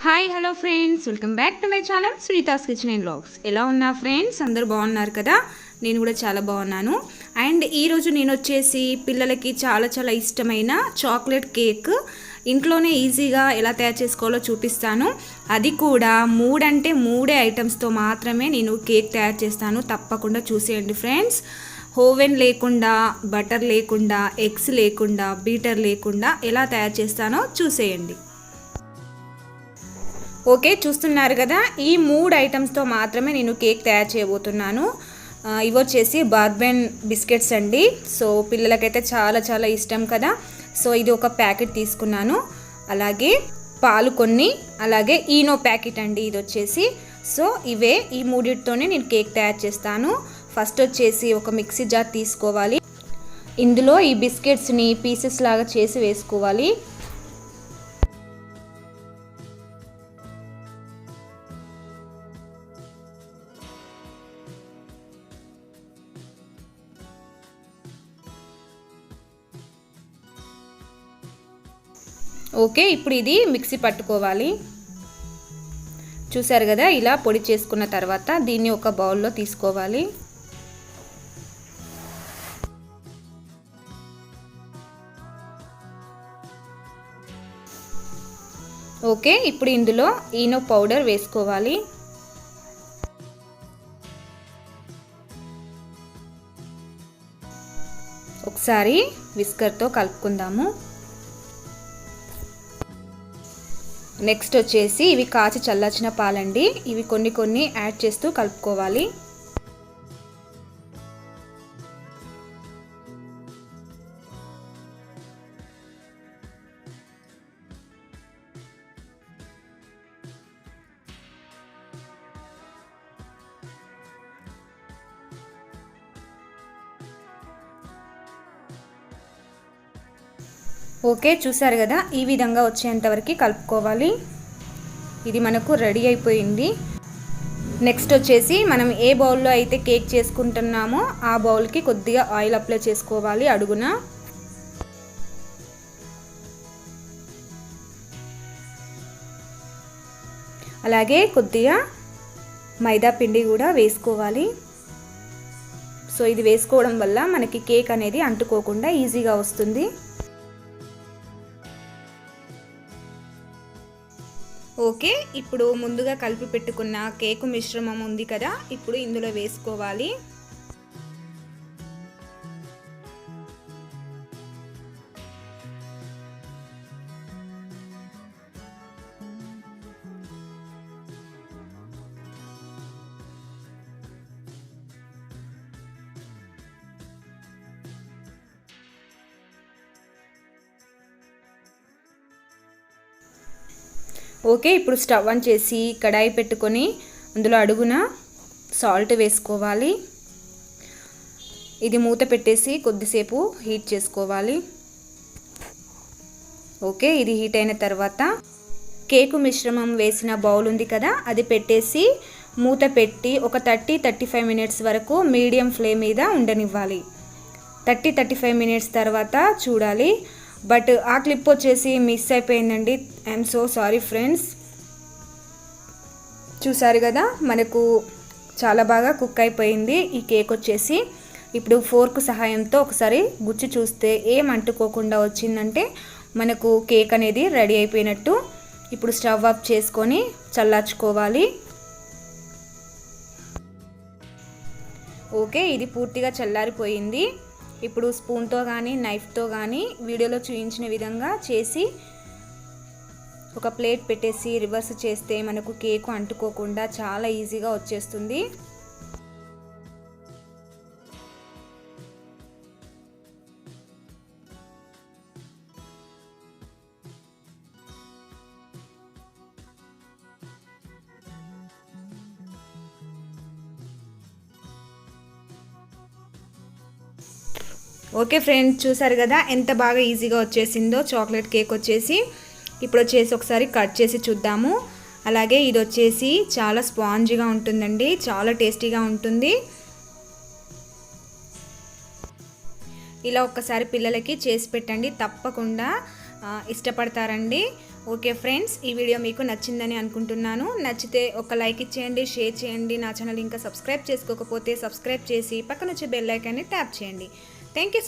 Hi hello friends, welcome back to my channel Sunita's kitchen and vlogs. ఎలా ఉన్నా friends? అందరూ బాగున్నారు కదా? నేను కూడా చాలా బాగున్నాను. అండ్ ఈరోజు నేను వచ్చేసి పిల్లలకి చాలా ఇష్టమైన చాక్లెట్ కేక్ ఇంట్లోనే ఈజీగా ఎలా తయారు చేసుకోవాలో చూపిస్తాను. అది కూడా మూడే ఐటమ్స్తో మాత్రమే నేను కేక్ తయారు చేస్తాను. తప్పకుండా చూసేయండి ఫ్రెండ్స్. ఓవెన్ లేకుండా, బటర్ లేకుండా, ఎగ్స్ లేకుండా, బీటర్ లేకుండా ఎలా తయారు చేస్తానో చూసేయండి. ఓకే, చూస్తున్నారు కదా, ఈ 3 ఐటమ్స్తో మాత్రమే నేను కేక్ తయారు చేయబోతున్నాను. ఇవి వచ్చేసి బార్బన్ బిస్కెట్స్ అండి. సో పిల్లలకైతే చాలా ఇష్టం కదా. సో ఇది ఒక ప్యాకెట్ తీసుకున్నాను. అలాగే పాలు కొన్ని, అలాగే ఈనో ప్యాకెట్ అండి ఇది వచ్చేసి. సో ఇవే, ఈ మూడిటితోనే నేను కేక్ తయారు చేస్తాను. ఫస్ట్ వచ్చేసి ఒక మిక్సీ జార్ తీసుకోవాలి. ఇందులో ఈ బిస్కెట్స్ని పీసెస్ లాగా చేసి వేసుకోవాలి. ఓకే, ఇప్పుడు ఇది మిక్సీ పట్టుకోవాలి. చూసారు కదా, ఇలా పొడి చేసుకున్న తర్వాత దీన్ని ఒక బౌల్లో తీసుకోవాలి. ఓకే, ఇప్పుడు ఇందులో ఈనో పౌడర్ వేసుకోవాలి. ఒకసారి విస్కర్తో కలుపుకుందాము. నెక్స్ట్ వచ్చేసి ఇవి కాచి చల్లార్చిన పాలండి. ఇవి కొన్ని యాడ్ చేస్తూ కలుపుకోవాలి. ఓకే, చూసారు కదా, ఈ విధంగా వచ్చేంతవరకు కలుపుకోవాలి. ఇది మనకు రెడీ అయిపోయింది. నెక్స్ట్ వచ్చేసి మనం ఏ బౌల్లో అయితే కేక్ చేసుకుంటున్నామో ఆ బౌల్కి కొద్దిగా ఆయిల్ అప్లై చేసుకోవాలి అడుగున. అలాగే కొద్దిగా మైదా పిండి కూడా వేసుకోవాలి. సో ఇది వేసుకోవడం వల్ల మనకి కేక్ అనేది అంటుకోకుండా ఈజీగా వస్తుంది. ఓకే, ఇప్పుడు ముందుగా కలిపి పెట్టుకున్న కేకు మిశ్రమం ఉంది కదా, ఇప్పుడు ఇందులో వేసుకోవాలి. ఓకే, ఇప్పుడు స్టవ్ ఆన్ చేసి కడాయి పెట్టుకొని అందులో అడుగున సాల్ట్ వేసుకోవాలి. ఇది మూత పెట్టేసి కొద్దిసేపు హీట్ చేసుకోవాలి. ఓకే, ఇది హీట్ అయిన తర్వాత కేకు మిశ్రమం వేసిన బౌల్ ఉంది కదా, అది పెట్టేసి మూత పెట్టి ఒక 30-35 మినిట్స్ వరకు మీడియం ఫ్లేమ్ మీద ఉండనివ్వాలి. 30-35 మినిట్స్ తర్వాత చూడాలి. బట్ ఆ క్లిప్ వచ్చేసి మిస్ అయిపోయిందండి. I'm so sorry friends. చూసారు కదా, మనకు చాలా బాగా కుక్ అయిపోయింది ఈ కేక్ వచ్చేసి. ఇప్పుడు ఫోర్క్ సహాయంతో ఒకసారి గుచ్చి చూస్తే ఏం అంటుకోకుండా వచ్చిందంటే మనకు కేక్ అనేది రెడీ అయిపోయినట్టు. ఇప్పుడు స్టవ్ ఆఫ్ చేసుకొని చల్లార్చుకోవాలి. ఓకే, ఇది పూర్తిగా చల్లారిపోయింది. ఇప్పుడు స్పూన్తో కానీ నైఫ్తో కానీ వీడియోలో చూపించిన విధంగా చేసి ఒక ప్లేట్ పెట్టేసి రివర్స్ చేస్తే మనకు కేకు అంటుకోకుండా చాలా ఈజీగా వచ్చేస్తుంది. ఓకే ఫ్రెండ్స్, చూసారు కదా ఎంత బాగా ఈజీగా వచ్చేసిందో చాక్లెట్ కేక్ వచ్చేసి. ఇప్పుడు వచ్చేసి ఒకసారి కట్ చేసి చూద్దాము. అలాగే ఇది వచ్చేసి చాలా స్పాంజీగా ఉంటుందండి, చాలా టేస్టీగా ఉంటుంది. ఇలా ఒక్కసారి పిల్లలకి చేసి పెట్టండి, తప్పకుండా ఇష్టపడతారండి. ఓకే ఫ్రెండ్స్, ఈ వీడియో మీకు నచ్చిందని అనుకుంటున్నాను. నచ్చితే ఒక లైక్ ఇచ్చేయండి, షేర్ చేయండి. నా ఛానల్ ఇంకా సబ్స్క్రైబ్ చేసుకోకపోతే సబ్స్క్రైబ్ చేసి పక్కన వచ్చే బెల్ ఐకాన్ని ట్యాప్ చేయండి. Thank you.